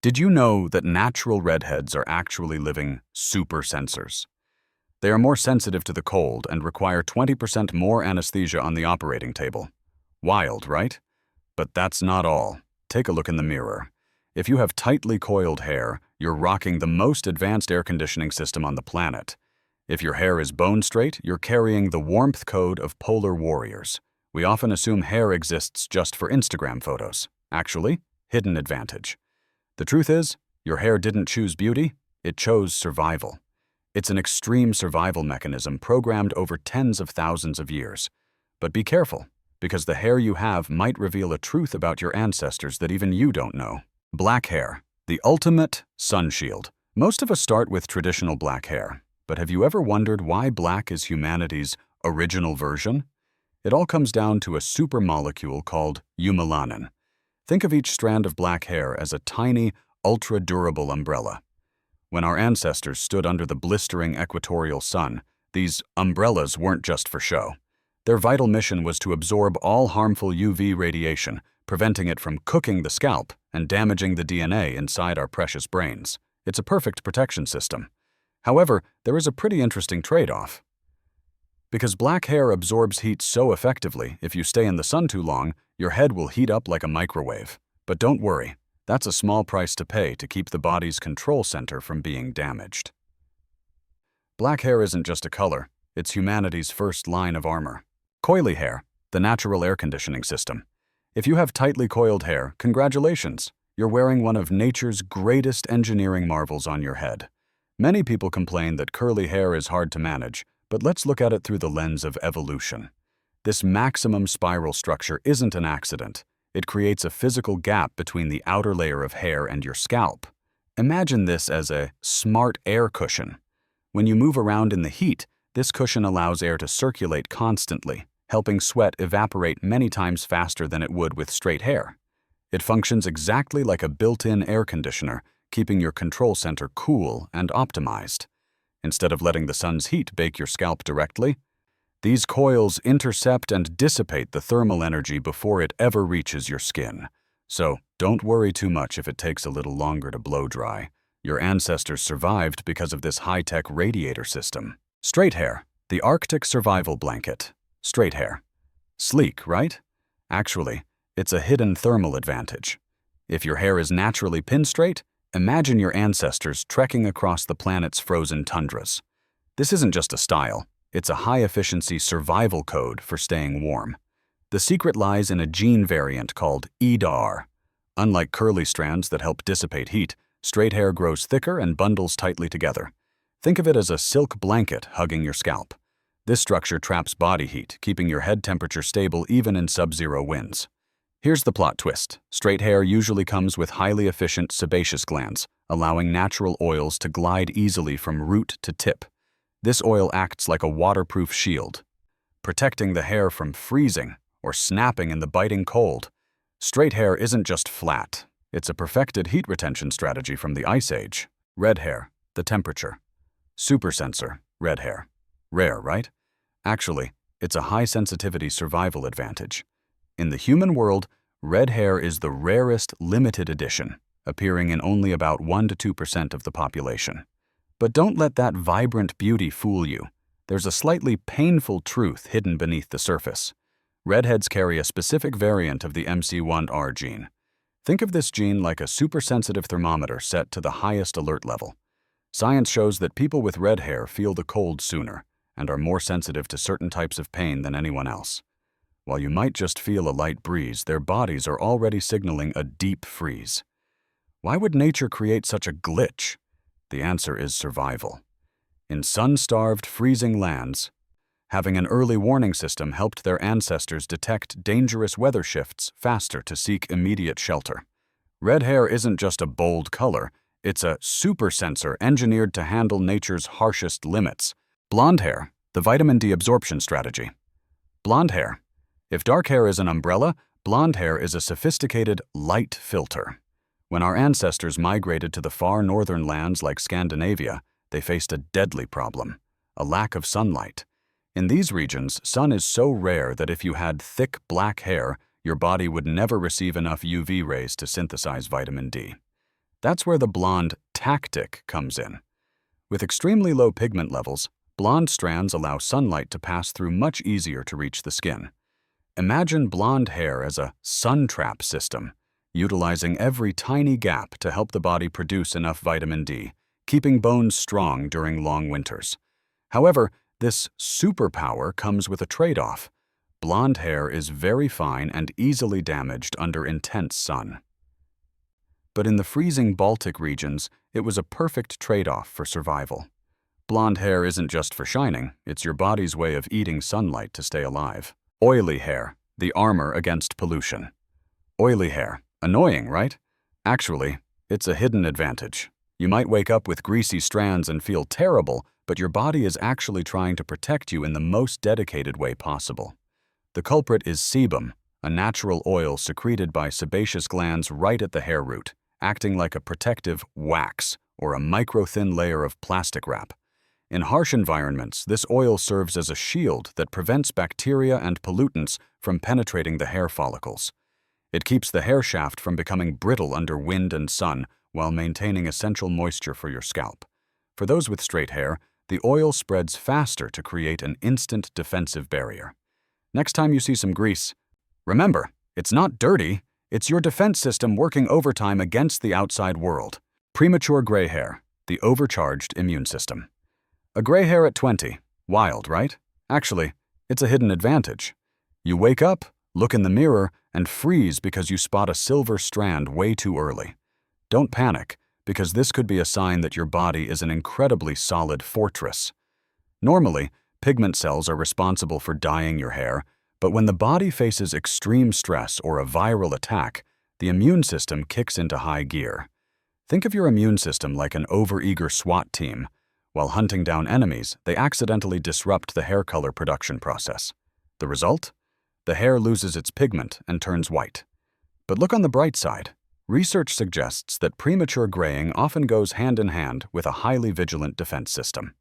Did you know that natural redheads are actually living super sensors? They are more sensitive to the cold and require 20% more anesthesia on the operating table. Wild, right? But that's not all. Take a look in the mirror. If you have tightly coiled hair, you're rocking the most advanced air conditioning system on the planet. If your hair is bone straight, you're carrying the warmth code of polar warriors. We often assume hair exists just for Instagram photos. Actually, hidden advantage. The truth is, your hair didn't choose beauty, it chose survival. It's an extreme survival mechanism programmed over tens of thousands of years. But be careful, because the hair you have might reveal a truth about your ancestors that even you don't know. Black hair, the ultimate sun shield. Most of us start with traditional black hair, but have you ever wondered why black is humanity's original version? It all comes down to a supermolecule called eumelanin. Think of each strand of black hair as a tiny, ultra-durable umbrella. When our ancestors stood under the blistering equatorial sun, these umbrellas weren't just for show. Their vital mission was to absorb all harmful UV radiation, preventing it from cooking the scalp and damaging the DNA inside our precious brains. It's a perfect protection system. However, there is a pretty interesting trade-off. Because black hair absorbs heat so effectively, if you stay in the sun too long, your head will heat up like a microwave. But don't worry, that's a small price to pay to keep the body's control center from being damaged. Black hair isn't just a color, it's humanity's first line of armor. Coily Hair, the natural air conditioning system. If you have tightly coiled hair, congratulations, you're wearing one of nature's greatest engineering marvels on your head. Many people complain that curly hair is hard to manage, but let's look at it through the lens of evolution. This maximum spiral structure isn't an accident. It creates a physical gap between the outer layer of hair and your scalp. Imagine this as a smart air cushion. When you move around in the heat, this cushion allows air to circulate constantly, helping sweat evaporate many times faster than it would with straight hair. It functions exactly like a built-in air conditioner, keeping your control center cool and optimized. Instead of letting the sun's heat bake your scalp directly, these coils intercept and dissipate the thermal energy before it ever reaches your skin. So don't worry too much if it takes a little longer to blow dry. Your ancestors survived because of this high-tech radiator system. Straight hair, the Arctic survival blanket. Straight hair. Sleek, right? Actually, it's a hidden thermal advantage. If your hair is naturally pin straight, imagine your ancestors trekking across the planet's frozen tundras. This isn't just a style, it's a high-efficiency survival code for staying warm. The secret lies in a gene variant called EDAR. Unlike curly strands that help dissipate heat, straight hair grows thicker and bundles tightly together. Think of it as a silk blanket hugging your scalp. This structure traps body heat, keeping your head temperature stable even in sub-zero winds. Here's the plot twist. Straight hair usually comes with highly efficient sebaceous glands, allowing natural oils to glide easily from root to tip. This oil acts like a waterproof shield, protecting the hair from freezing or snapping in the biting cold. Straight hair isn't just flat. It's a perfected heat retention strategy from the Ice Age. Red hair, the temperature. Super sensor, red hair. Rare, right? Actually, it's a high-sensitivity survival advantage. In the human world, red hair is the rarest limited edition, appearing in only about 1 to 2% of the population. But don't let that vibrant beauty fool you. There's a slightly painful truth hidden beneath the surface. Redheads carry a specific variant of the MC1R gene. Think of this gene like a super-sensitive thermometer set to the highest alert level. Science shows that people with red hair feel the cold sooner and are more sensitive to certain types of pain than anyone else. While you might just feel a light breeze, their bodies are already signaling a deep freeze. Why would nature create such a glitch? The answer is survival. In sun-starved, freezing lands, having an early warning system helped their ancestors detect dangerous weather shifts faster to seek immediate shelter. Red hair isn't just a bold color, it's a super sensor engineered to handle nature's harshest limits. Blonde hair, the vitamin D absorption strategy. Blonde hair. If dark hair is an umbrella, blonde hair is a sophisticated light filter. When our ancestors migrated to the far northern lands like Scandinavia, they faced a deadly problem: a lack of sunlight. In these regions, sun is so rare that if you had thick black hair, your body would never receive enough UV rays to synthesize vitamin D. That's where the blonde tactic comes in. With extremely low pigment levels, blonde strands allow sunlight to pass through much easier to reach the skin. Imagine blonde hair as a sun trap system, utilizing every tiny gap to help the body produce enough vitamin D, keeping bones strong during long winters. However, this superpower comes with a trade-off. Blonde hair is very fine and easily damaged under intense sun. But in the freezing Baltic regions, it was a perfect trade-off for survival. Blonde hair isn't just for shining, it's your body's way of eating sunlight to stay alive. Oily hair, the armor against pollution. Oily hair, annoying, right? Actually, it's a hidden advantage. You might wake up with greasy strands and feel terrible, but your body is actually trying to protect you in the most dedicated way possible. The culprit is sebum, a natural oil secreted by sebaceous glands right at the hair root, acting like a protective wax or a micro-thin layer of plastic wrap. In harsh environments, this oil serves as a shield that prevents bacteria and pollutants from penetrating the hair follicles. It keeps the hair shaft from becoming brittle under wind and sun while maintaining essential moisture for your scalp. For those with straight hair, the oil spreads faster to create an instant defensive barrier. Next time you see some grease, remember, it's not dirty, it's your defense system working overtime against the outside world. Premature gray hair, the overcharged immune system. A gray hair at 20, wild, right? Actually, it's a hidden advantage. You wake up, look in the mirror, and freeze because you spot a silver strand way too early. Don't panic, because this could be a sign that your body is an incredibly solid fortress. Normally, pigment cells are responsible for dyeing your hair, but when the body faces extreme stress or a viral attack, the immune system kicks into high gear. Think of your immune system like an overeager SWAT team. While hunting down enemies, they accidentally disrupt the hair color production process. The result? The hair loses its pigment and turns white. But look on the bright side. Research suggests that premature graying often goes hand in hand with a highly vigilant defense system.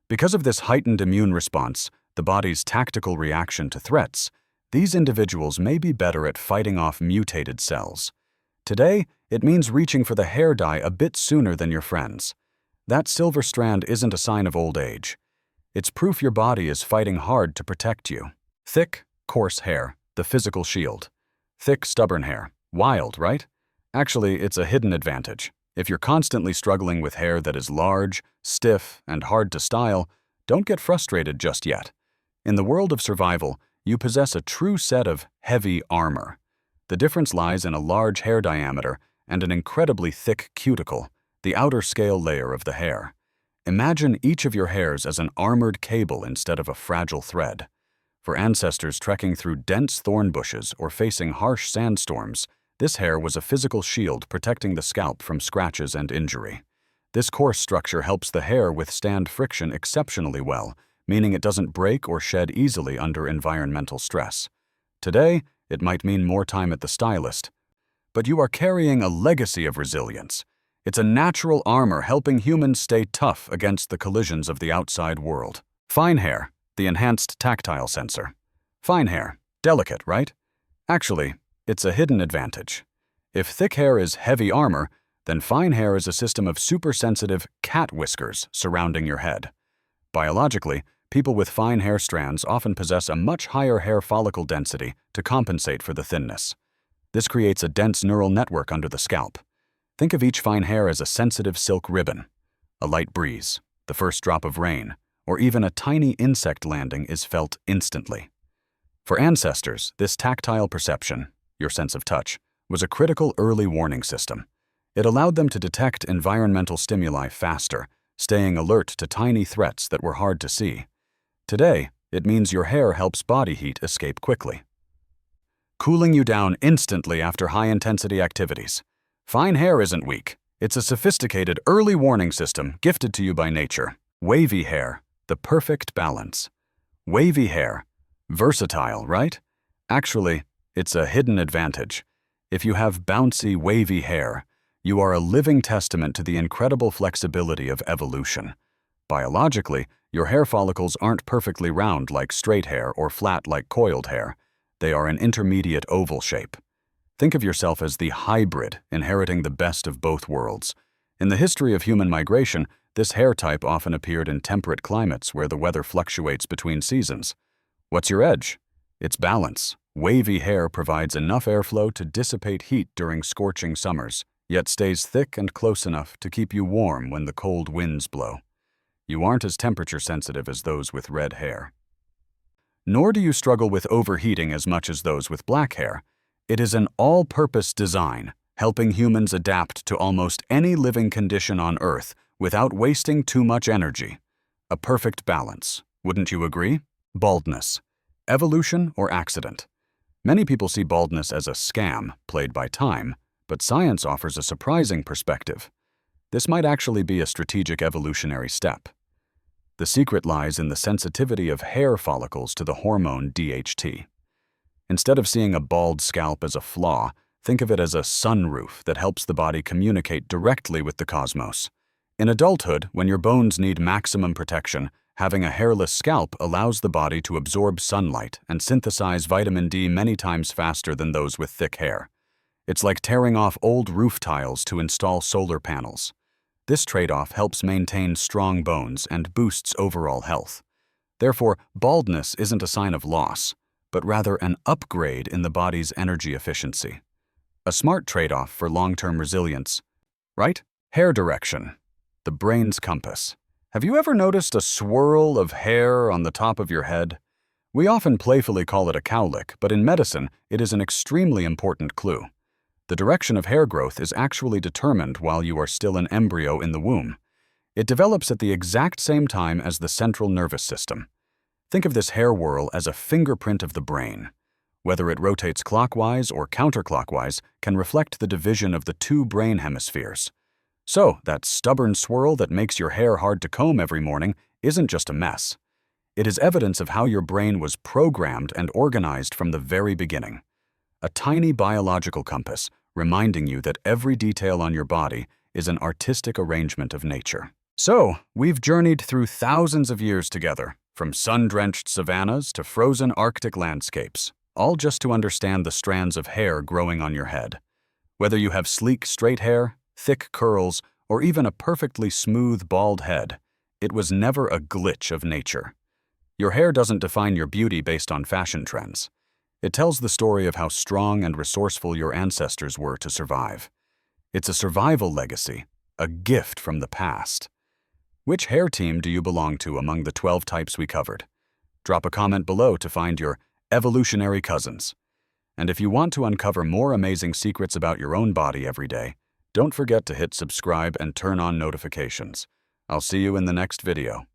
Because of this heightened immune response, the body's tactical reaction to threats, these individuals may be better at fighting off mutated cells. Today, it means reaching for the hair dye a bit sooner than your friends. That silver strand isn't a sign of old age. It's proof your body is fighting hard to protect you. Thick, coarse hair, the physical shield. Thick, stubborn hair. Wild, right? Actually, it's a hidden advantage. If you're constantly struggling with hair that is large, stiff, and hard to style, don't get frustrated just yet. In the world of survival, you possess a true set of heavy armor. The difference lies in a large hair diameter and an incredibly thick cuticle, the outer scale layer of the hair. Imagine each of your hairs as an armored cable instead of a fragile thread. For ancestors trekking through dense thorn bushes or facing harsh sandstorms, this hair was a physical shield protecting the scalp from scratches and injury. This coarse structure helps the hair withstand friction exceptionally well, meaning it doesn't break or shed easily under environmental stress. Today, it might mean more time at the stylist, but you are carrying a legacy of resilience. It's a natural armor helping humans stay tough against the collisions of the outside world. Fine hair, the enhanced tactile sensor. Fine hair, delicate, right? Actually, it's a hidden advantage. If thick hair is heavy armor, then fine hair is a system of super-sensitive cat whiskers surrounding your head. Biologically, people with fine hair strands often possess a much higher hair follicle density to compensate for the thinness. This creates a dense neural network under the scalp. Think of each fine hair as a sensitive silk ribbon. A light breeze, the first drop of rain, or even a tiny insect landing is felt instantly. For ancestors, this tactile perception, your sense of touch, was a critical early warning system. It allowed them to detect environmental stimuli faster, staying alert to tiny threats that were hard to see. Today, it means your hair helps body heat escape quickly, cooling you down instantly after high-intensity activities. Fine hair isn't weak. It's a sophisticated early warning system gifted to you by nature. Wavy hair, the perfect balance. Wavy hair, versatile, right? Actually, it's a hidden advantage. If you have bouncy, wavy hair, you are a living testament to the incredible flexibility of evolution. Biologically, your hair follicles aren't perfectly round like straight hair or flat like coiled hair. They are an intermediate oval shape. Think of yourself as the hybrid, inheriting the best of both worlds. In the history of human migration, this hair type often appeared in temperate climates where the weather fluctuates between seasons. What's your edge? It's balance. Wavy hair provides enough airflow to dissipate heat during scorching summers, yet stays thick and close enough to keep you warm when the cold winds blow. You aren't as temperature sensitive as those with red hair. Nor do you struggle with overheating as much as those with black hair. It is an all-purpose design, helping humans adapt to almost any living condition on Earth without wasting too much energy. A perfect balance, wouldn't you agree? Baldness. Evolution or accident? Many people see baldness as a scam played by time, but science offers a surprising perspective. This might actually be a strategic evolutionary step. The secret lies in the sensitivity of hair follicles to the hormone DHT. Instead of seeing a bald scalp as a flaw, think of it as a sunroof that helps the body communicate directly with the cosmos. In adulthood, when your bones need maximum protection, having a hairless scalp allows the body to absorb sunlight and synthesize vitamin D many times faster than those with thick hair. It's like tearing off old roof tiles to install solar panels. This trade-off helps maintain strong bones and boosts overall health. Therefore, baldness isn't a sign of loss, but rather an upgrade in the body's energy efficiency. A smart trade-off for long-term resilience, right? Hair direction, the brain's compass. Have you ever noticed a swirl of hair on the top of your head? We often playfully call it a cowlick, but in medicine, it is an extremely important clue. The direction of hair growth is actually determined while you are still an embryo in the womb. It develops at the exact same time as the central nervous system. Think of this hair whirl as a fingerprint of the brain. Whether it rotates clockwise or counterclockwise can reflect the division of the two brain hemispheres. So, that stubborn swirl that makes your hair hard to comb every morning isn't just a mess. It is evidence of how your brain was programmed and organized from the very beginning. A tiny biological compass reminding you that every detail on your body is an artistic arrangement of nature. So, we've journeyed through thousands of years together, from sun-drenched savannas to frozen Arctic landscapes, all just to understand the strands of hair growing on your head. Whether you have sleek, straight hair, thick curls, or even a perfectly smooth, bald head, it was never a glitch of nature. Your hair doesn't define your beauty based on fashion trends. It tells the story of how strong and resourceful your ancestors were to survive. It's a survival legacy, a gift from the past. Which hair team do you belong to among the 12 types we covered? Drop a comment below to find your evolutionary cousins. And if you want to uncover more amazing secrets about your own body every day, don't forget to hit subscribe and turn on notifications. I'll see you in the next video.